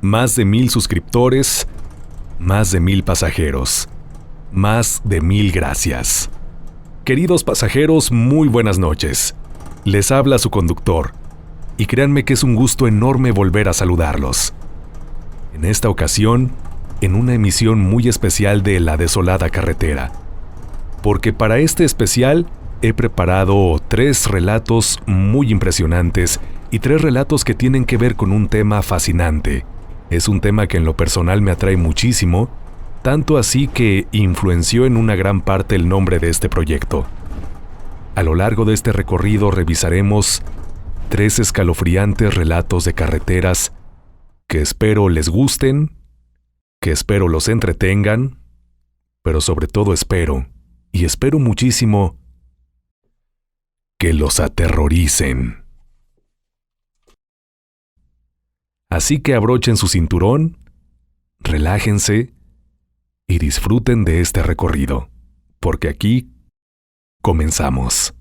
Más de 1000 suscriptores, más de 1000 pasajeros, más de 1000 gracias. Queridos pasajeros, muy buenas noches. Les habla su conductor, y créanme que es un gusto enorme volver a saludarlos. En esta ocasión, en una emisión muy especial de La Desolada Carretera, porque para este especial he preparado 3 relatos muy impresionantes y 3 relatos que tienen que ver con un tema fascinante. Es un tema que en lo personal me atrae muchísimo, tanto así que influenció en una gran parte el nombre de este proyecto. A lo largo de este recorrido revisaremos 3 escalofriantes relatos de carreteras que espero les gusten, que espero los entretengan, pero sobre todo espero muchísimo, que los aterroricen. Así que abrochen su cinturón, relájense y disfruten de este recorrido, porque aquí comenzamos.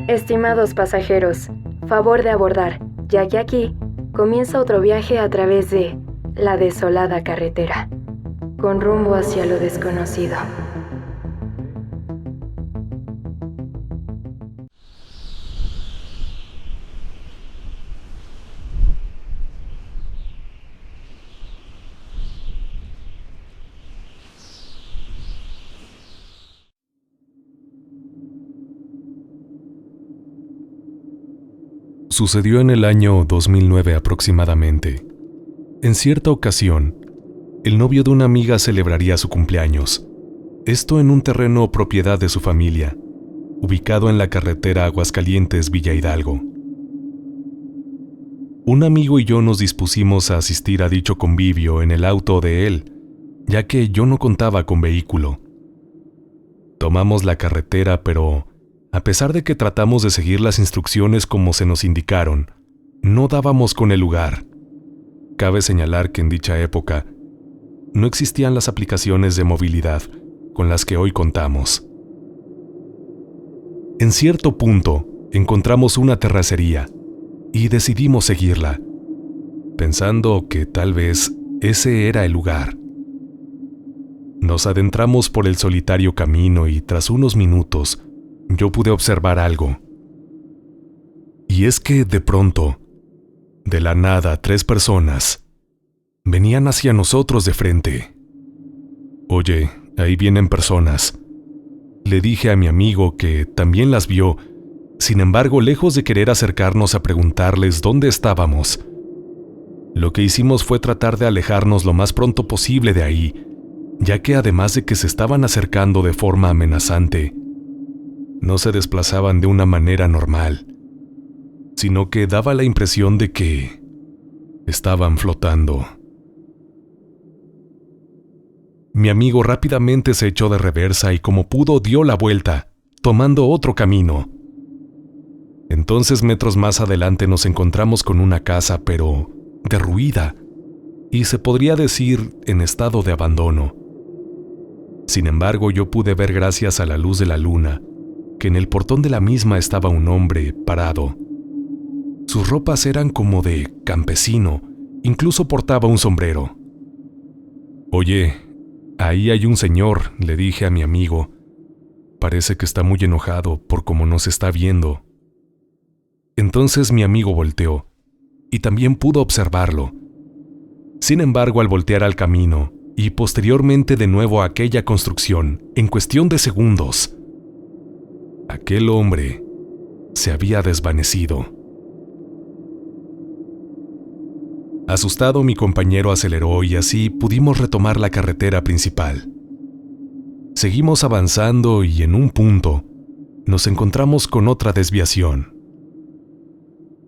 Estimados pasajeros, favor de abordar, ya que aquí comienza otro viaje a través de La Desolada Carretera, con rumbo hacia lo desconocido. Sucedió en el año 2009 aproximadamente. En cierta ocasión, el novio de una amiga celebraría su cumpleaños. Esto en un terreno propiedad de su familia, ubicado en la carretera Aguascalientes-Villa Hidalgo. Un amigo y yo nos dispusimos a asistir a dicho convivio en el auto de él, ya que yo no contaba con vehículo. Tomamos la carretera, pero a pesar de que tratamos de seguir las instrucciones como se nos indicaron, no dábamos con el lugar. Cabe señalar que en dicha época no existían las aplicaciones de movilidad con las que hoy contamos. En cierto punto encontramos una terracería y decidimos seguirla, pensando que tal vez ese era el lugar. Nos adentramos por el solitario camino y tras unos minutos yo pude observar algo. Y es que de pronto, de la nada, 3 personas venían hacia nosotros de frente. «Oye, ahí vienen personas», le dije a mi amigo, que también las vio. Sin embargo, lejos de querer acercarnos a preguntarles dónde estábamos, lo que hicimos fue tratar de alejarnos lo más pronto posible de ahí, ya que además de que se estaban acercando de forma amenazante, no se desplazaban de una manera normal, sino que daba la impresión de que estaban flotando. Mi amigo rápidamente se echó de reversa y como pudo dio la vuelta, tomando otro camino. Entonces, metros más adelante nos encontramos con una casa, pero derruida, y se podría decir en estado de abandono. Sin embargo, yo pude ver, gracias a la luz de la luna, que en el portón de la misma estaba un hombre parado. Sus ropas eran como de campesino, incluso portaba un sombrero. «Oye, ahí hay un señor», le dije a mi amigo. «Parece que está muy enojado por cómo nos está viendo». Entonces mi amigo volteó, y también pudo observarlo. Sin embargo, al voltear al camino, y posteriormente de nuevo a aquella construcción, en cuestión de segundos, aquel hombre se había desvanecido. Asustado, mi compañero aceleró y así pudimos retomar la carretera principal. Seguimos avanzando y en un punto nos encontramos con otra desviación.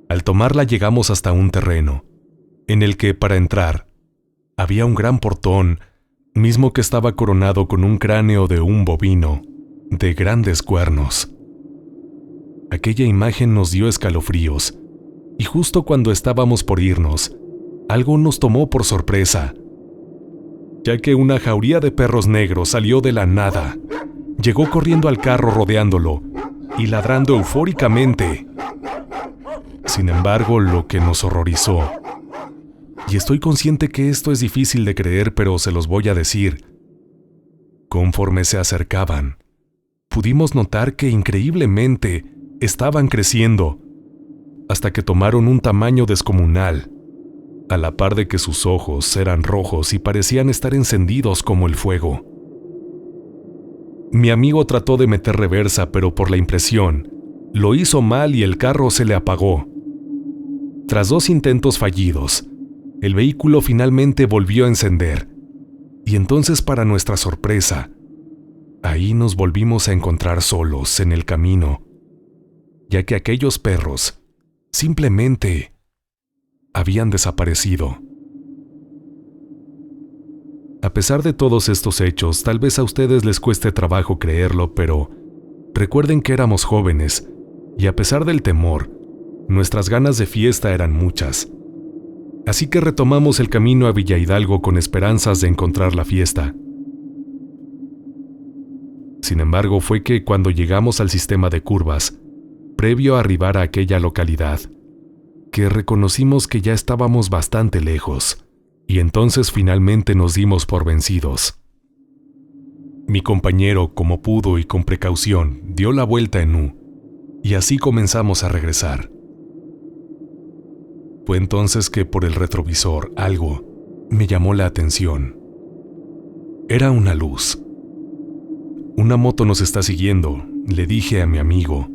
Al tomarla llegamos hasta un terreno, en el que para entrar había un gran portón, mismo que estaba coronado con un cráneo de un bovino de grandes cuernos. Aquella imagen nos dio escalofríos, y justo cuando estábamos por irnos, algo nos tomó por sorpresa, ya que una jauría de perros negros salió de la nada, llegó corriendo al carro rodeándolo y ladrando eufóricamente. Sin embargo, lo que nos horrorizó, y estoy consciente que esto es difícil de creer, pero se los voy a decir, conforme se acercaban, pudimos notar que increíblemente estaban creciendo, hasta que tomaron un tamaño descomunal, a la par de que sus ojos eran rojos y parecían estar encendidos como el fuego. Mi amigo trató de meter reversa, pero por la impresión, lo hizo mal y el carro se le apagó. Tras 2 intentos fallidos, el vehículo finalmente volvió a encender, y entonces, para nuestra sorpresa, ahí nos volvimos a encontrar solos en el camino, ya que aquellos perros simplemente habían desaparecido. A pesar de todos estos hechos, tal vez a ustedes les cueste trabajo creerlo, pero recuerden que éramos jóvenes, y a pesar del temor, nuestras ganas de fiesta eran muchas. Así que retomamos el camino a Villa Hidalgo con esperanzas de encontrar la fiesta. Sin embargo, fue que cuando llegamos al sistema de curvas, previo a arribar a aquella localidad, que reconocimos que ya estábamos bastante lejos, y entonces finalmente nos dimos por vencidos. Mi compañero, como pudo y con precaución, dio la vuelta en U, y así comenzamos a regresar. Fue entonces que por el retrovisor algo me llamó la atención. Era una luz. Una moto nos está siguiendo, le dije a mi amigo.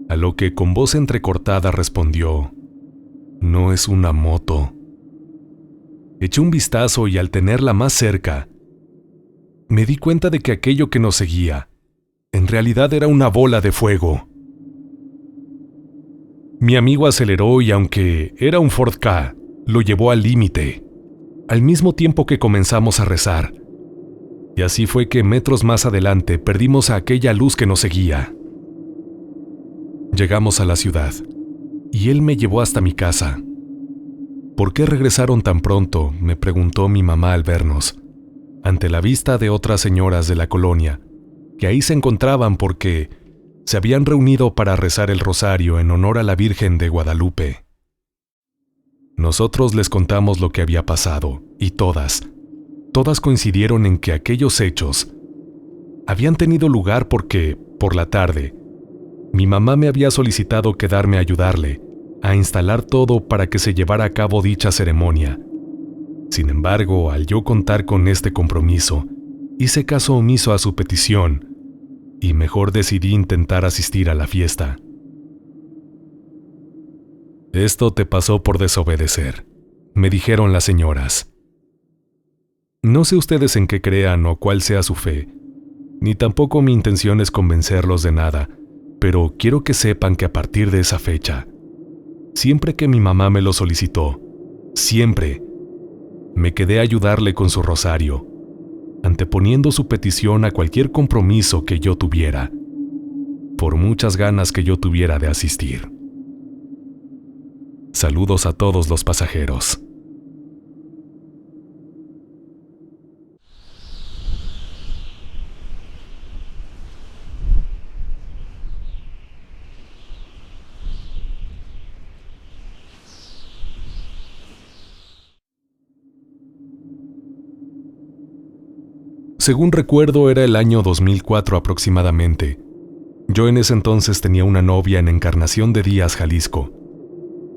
A lo que con voz entrecortada respondió, no es una moto. Eché un vistazo y al tenerla más cerca, me di cuenta de que aquello que nos seguía, en realidad era una bola de fuego. Mi amigo aceleró y aunque era un Ford Ka, lo llevó al límite, al mismo tiempo que comenzamos a rezar. Y así fue que metros más adelante perdimos a aquella luz que nos seguía. Llegamos a la ciudad, y él me llevó hasta mi casa. ¿Por qué regresaron tan pronto?, me preguntó mi mamá al vernos, ante la vista de otras señoras de la colonia, que ahí se encontraban porque se habían reunido para rezar el rosario en honor a la Virgen de Guadalupe. Nosotros les contamos lo que había pasado, y todas coincidieron en que aquellos hechos habían tenido lugar porque, por la tarde, mi mamá me había solicitado quedarme a ayudarle a instalar todo para que se llevara a cabo dicha ceremonia. Sin embargo, al yo contar con este compromiso, hice caso omiso a su petición y mejor decidí intentar asistir a la fiesta. Esto te pasó por desobedecer, me dijeron las señoras. No sé ustedes en qué crean o cuál sea su fe, ni tampoco mi intención es convencerlos de nada, pero quiero que sepan que a partir de esa fecha, siempre que mi mamá me lo solicitó, siempre, me quedé a ayudarle con su rosario, anteponiendo su petición a cualquier compromiso que yo tuviera, por muchas ganas que yo tuviera de asistir. Saludos a todos los pasajeros. Según recuerdo, era el año 2004 aproximadamente. Yo en ese entonces tenía una novia en Encarnación de Díaz, Jalisco,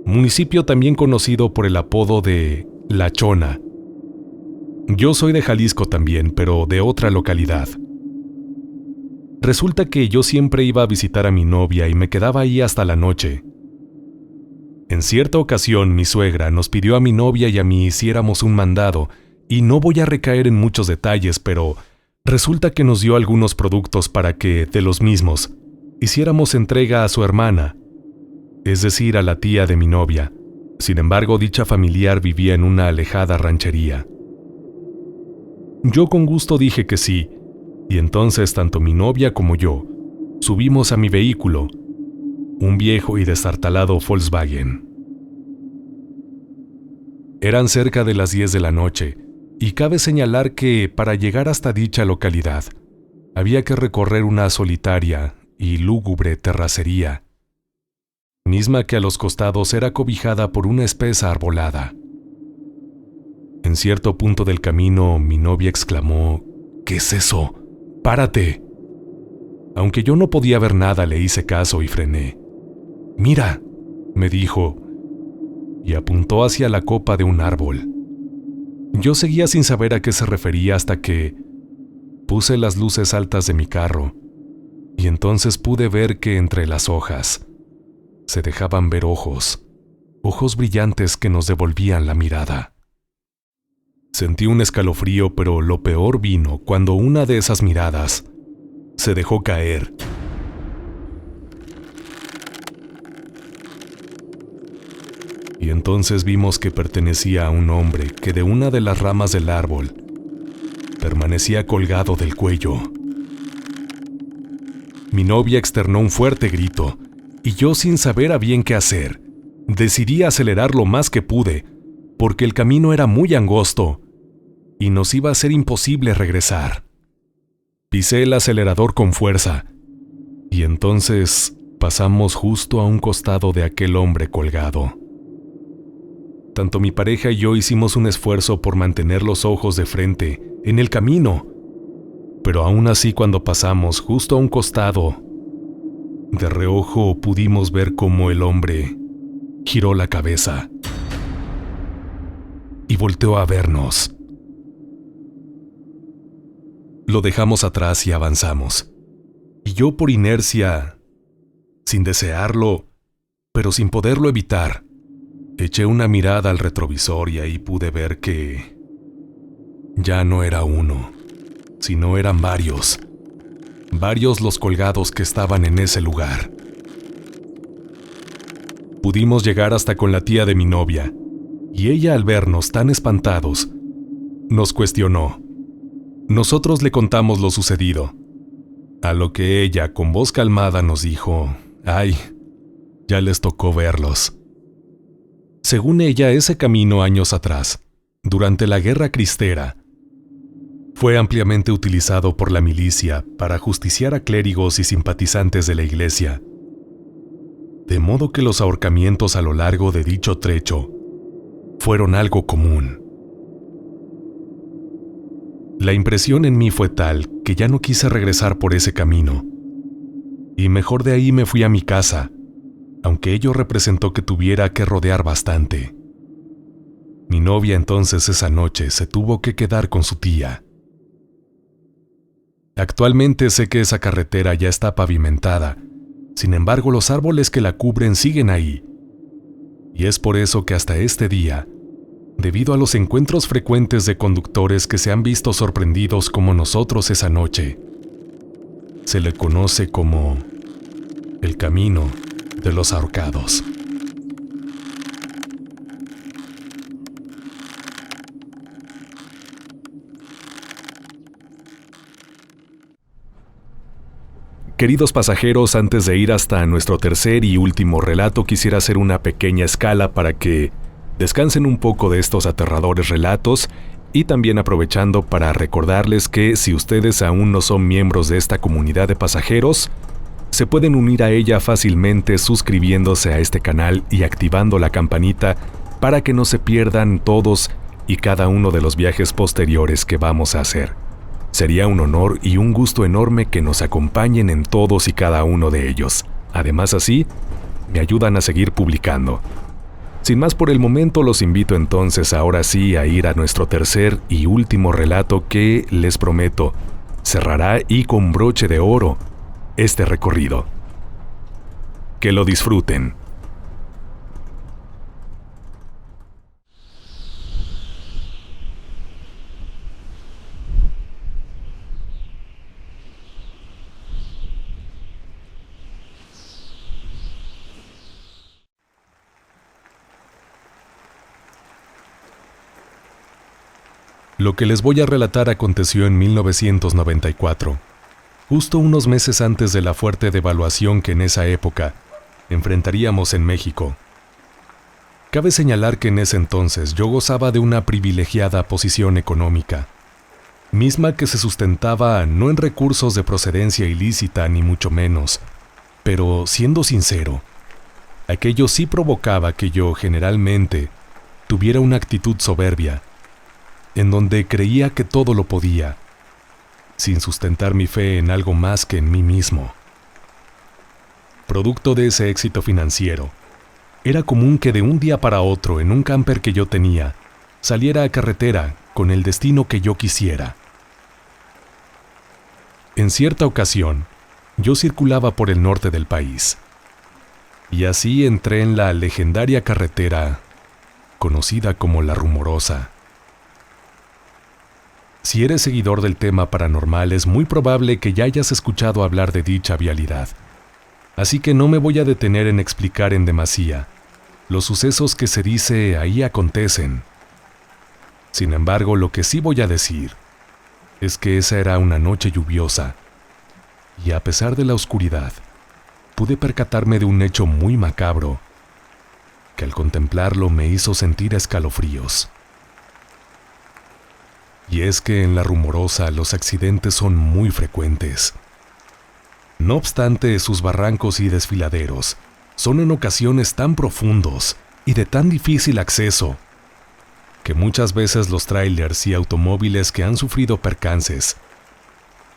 municipio también conocido por el apodo de La Chona. Yo soy de Jalisco también, pero de otra localidad. Resulta que yo siempre iba a visitar a mi novia y me quedaba ahí hasta la noche. En cierta ocasión, mi suegra nos pidió a mi novia y a mí hiciéramos un mandado, y no voy a recaer en muchos detalles, pero resulta que nos dio algunos productos para que, de los mismos, hiciéramos entrega a su hermana, es decir, a la tía de mi novia. Sin embargo, dicha familiar vivía en una alejada ranchería. Yo con gusto dije que sí, y entonces tanto mi novia como yo subimos a mi vehículo, un viejo y destartalado Volkswagen. Eran cerca de las 10 de la noche, y cabe señalar que para llegar hasta dicha localidad había que recorrer una solitaria y lúgubre terracería. misma que a los costados era cobijada por una espesa arbolada. En cierto punto del camino, mi novia exclamó: «¿Qué es eso? ¡Párate!». Aunque yo no podía ver nada, le hice caso y frené. «Mira», me dijo, y apuntó hacia la copa de un árbol. Yo seguía sin saber a qué se refería hasta que puse las luces altas de mi carro, y entonces pude ver que entre las hojas se dejaban ver ojos brillantes que nos devolvían la mirada. Sentí un escalofrío, pero lo peor vino cuando una de esas miradas se dejó caer. Y entonces vimos que pertenecía a un hombre que de una de las ramas del árbol permanecía colgado del cuello. Mi novia externó un fuerte grito, y yo, sin saber a bien qué hacer, decidí acelerar lo más que pude, porque el camino era muy angosto y nos iba a ser imposible regresar. Pisé el acelerador con fuerza, y entonces pasamos justo a un costado de aquel hombre colgado. Tanto mi pareja y yo hicimos un esfuerzo por mantener los ojos de frente en el camino, pero aún así, cuando pasamos justo a un costado, de reojo pudimos ver cómo el hombre giró la cabeza y volteó a vernos. Lo dejamos atrás y avanzamos, y yo, por inercia, sin desearlo, pero sin poderlo evitar, eché una mirada al retrovisor y ahí pude ver que ya no era uno, sino eran varios los colgados que estaban en ese lugar. Pudimos llegar hasta con la tía de mi novia, y ella, al vernos tan espantados, nos cuestionó. Nosotros le contamos lo sucedido, a lo que ella, con voz calmada, nos dijo: «Ay, ya les tocó verlos». Según ella, ese camino años atrás, durante la Guerra Cristera, fue ampliamente utilizado por la milicia para ajusticiar a clérigos y simpatizantes de la iglesia, de modo que los ahorcamientos a lo largo de dicho trecho fueron algo común. La impresión en mí fue tal que ya no quise regresar por ese camino, y mejor de ahí me fui a mi casa, aunque ello representó que tuviera que rodear bastante. Mi novia entonces esa noche se tuvo que quedar con su tía. Actualmente sé que esa carretera ya está pavimentada, sin embargo los árboles que la cubren siguen ahí, y es por eso que hasta este día, debido a los encuentros frecuentes de conductores que se han visto sorprendidos como nosotros esa noche, se le conoce como el Camino de los Ahorcados. Queridos pasajeros, antes de ir hasta nuestro tercer y último relato, quisiera hacer una pequeña escala para que descansen un poco de estos aterradores relatos, y también aprovechando para recordarles que si ustedes aún no son miembros de esta comunidad de pasajeros, se pueden unir a ella fácilmente suscribiéndose a este canal y activando la campanita para que no se pierdan todos y cada uno de los viajes posteriores que vamos a hacer. Sería un honor y un gusto enorme que nos acompañen en todos y cada uno de ellos. Además, así, me ayudan a seguir publicando. Sin más por el momento, los invito entonces ahora sí a ir a nuestro tercer y último relato que, les prometo, cerrará y con broche de oro este recorrido. Que lo disfruten. Lo que les voy a relatar aconteció en 1994, justo unos meses antes de la fuerte devaluación que en esa época enfrentaríamos en México. Cabe señalar que en ese entonces yo gozaba de una privilegiada posición económica, misma que se sustentaba no en recursos de procedencia ilícita ni mucho menos, pero siendo sincero, Aquello sí provocaba que yo, generalmente, tuviera una actitud soberbia, en donde creía que todo lo podía, sin sustentar mi fe en algo más que en mí mismo. Producto de ese éxito financiero, era común que de un día para otro, en un camper que yo tenía, saliera a carretera con el destino que yo quisiera. En cierta ocasión, yo circulaba por el norte del país, y así entré en la legendaria carretera conocida como La Rumorosa. Si eres seguidor del tema paranormal, es muy probable que ya hayas escuchado hablar de dicha vialidad, así que no me voy a detener en explicar en demasía los sucesos que se dice ahí acontecen. Sin embargo, lo que sí voy a decir es que esa era una noche lluviosa, y a pesar de la oscuridad, pude percatarme de un hecho muy macabro, que al contemplarlo me hizo sentir escalofríos. Y es que en La Rumorosa los accidentes son muy frecuentes. No obstante, sus barrancos y desfiladeros son en ocasiones tan profundos y de tan difícil acceso, que muchas veces los trailers y automóviles que han sufrido percances,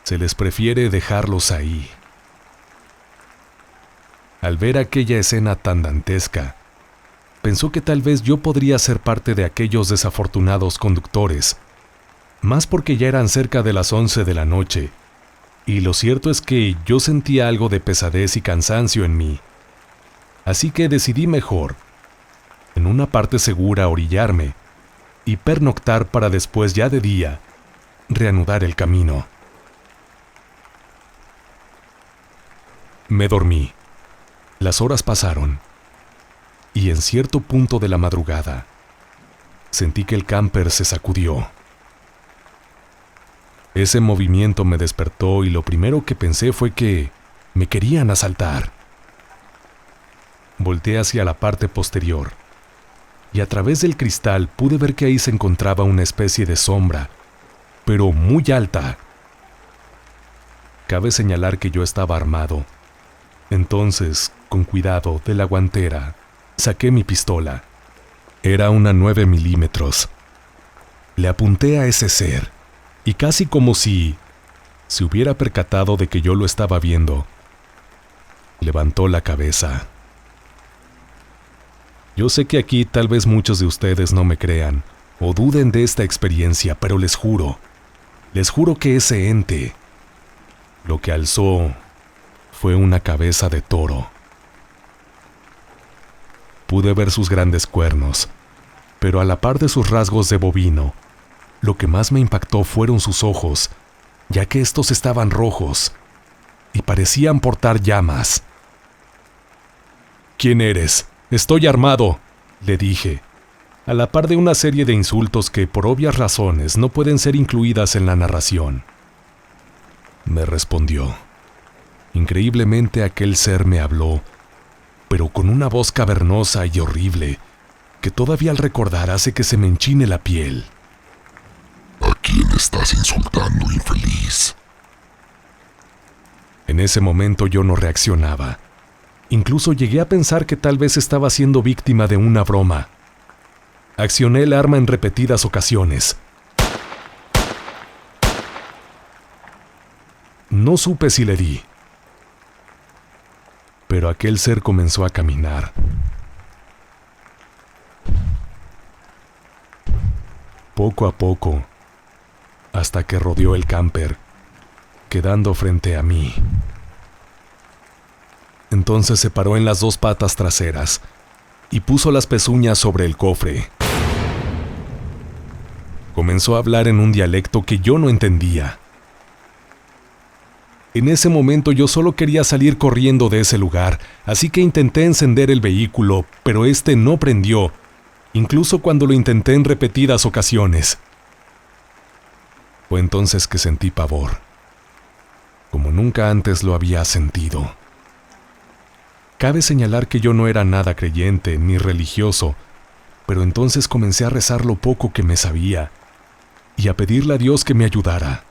se les prefiere dejarlos ahí. Al ver aquella escena tan dantesca, pensó que tal vez yo podría ser parte de aquellos desafortunados conductores, más porque ya eran cerca de las 11 de la noche, y lo cierto es que yo sentía algo de pesadez y cansancio en mí. Así que decidí mejor, en una parte segura, orillarme y pernoctar para después, ya de día, reanudar el camino. Me dormí. Las horas pasaron, y en cierto punto de la madrugada, sentí que el camper se sacudió. Ese movimiento me despertó y lo primero que pensé fue que me querían asaltar. Volteé hacia la parte posterior, y a través del cristal pude ver que ahí se encontraba una especie de sombra, pero muy alta. Cabe señalar que yo estaba armado. Entonces, con cuidado de la guantera, saqué mi pistola. Era una 9 milímetros. Le apunté a ese ser, y casi como si se hubiera percatado de que yo lo estaba viendo, levantó la cabeza. Yo sé que aquí tal vez muchos de ustedes no me crean o duden de esta experiencia, pero les juro que ese ente, lo que alzó fue una cabeza de toro. Pude ver sus grandes cuernos, pero a la par de sus rasgos de bovino, lo que más me impactó fueron sus ojos, ya que estos estaban rojos y parecían portar llamas. ¿Quién eres? Estoy armado, le dije, a la par de una serie de insultos que por obvias razones no pueden ser incluidas en la narración. Me respondió. Increíblemente aquel ser me habló, pero con una voz cavernosa y horrible, que todavía al recordar hace que se me enchine la piel. ¿A quién estás insultando, infeliz? En ese momento yo no reaccionaba. Incluso llegué a pensar que tal vez estaba siendo víctima de una broma. Accioné el arma en repetidas ocasiones. No supe si le di, pero aquel ser comenzó a caminar. Poco a poco, hasta que rodeó el camper, quedando frente a mí. Entonces se paró en las dos patas traseras y puso las pezuñas sobre el cofre. Comenzó a hablar en un dialecto que yo no entendía. En ese momento yo solo quería salir corriendo de ese lugar, así que intenté encender el vehículo, pero este no prendió, incluso cuando lo intenté en repetidas ocasiones. Fue entonces que sentí pavor, como nunca antes lo había sentido. Cabe señalar que yo no era nada creyente ni religioso, pero entonces comencé a rezar lo poco que me sabía y a pedirle a Dios que me ayudara.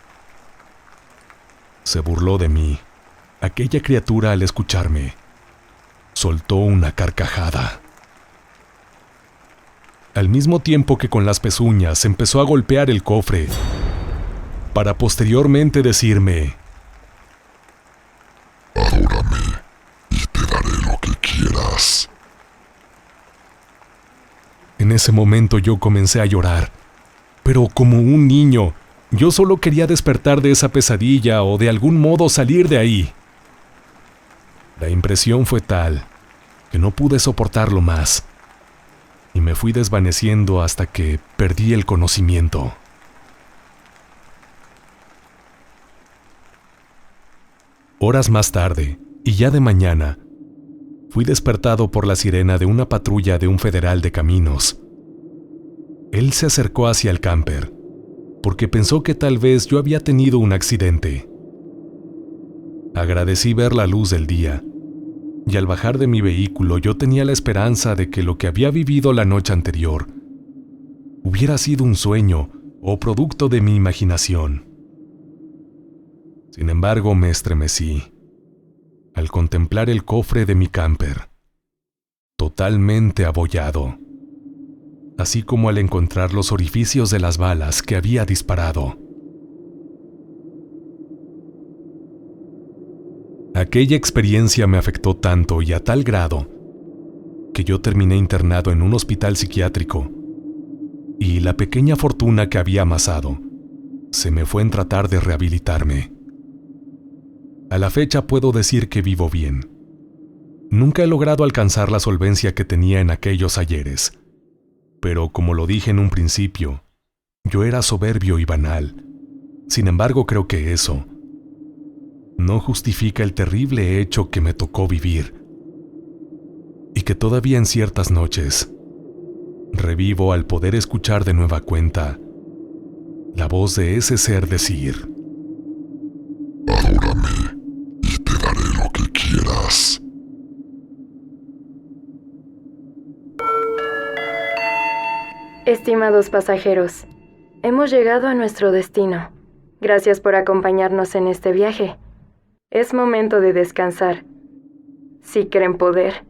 Se burló de mí, aquella criatura, al escucharme. soltó una carcajada. Al mismo tiempo que con las pezuñas empezó a golpear el cofre, para posteriormente decirme: Adórame y te daré lo que quieras. En ese momento yo comencé a llorar, pero como un niño. Yo solo quería despertar de esa pesadilla o de algún modo salir de ahí. La impresión fue tal que no pude soportarlo más y me fui desvaneciendo hasta que perdí el conocimiento. Horas más tarde, y ya de mañana, fui despertado por la sirena de una patrulla de un federal de caminos. Él se acercó hacia el camper porque pensó que tal vez yo había tenido un accidente. Agradecí ver la luz del día, y al bajar de mi vehículo yo tenía la esperanza de que lo que había vivido la noche anterior hubiera sido un sueño o producto de mi imaginación. Sin embargo, me estremecí al contemplar el cofre de mi camper, totalmente abollado, así como al encontrar los orificios de las balas que había disparado. Aquella experiencia me afectó tanto y a tal grado que yo terminé internado en un hospital psiquiátrico, y la pequeña fortuna que había amasado se me fue en tratar de rehabilitarme. A la fecha puedo decir que vivo bien. Nunca he logrado alcanzar la solvencia que tenía en aquellos ayeres, pero como lo dije en un principio, yo era soberbio y banal. Sin embargo, creo que eso no justifica el terrible hecho que me tocó vivir, y que todavía en ciertas noches revivo al poder escuchar de nueva cuenta la voz de ese ser decir: Adórame y te daré lo que quieras. Estimados pasajeros, hemos llegado a nuestro destino. Gracias por acompañarnos en este viaje. Es momento de descansar. Si creen poder,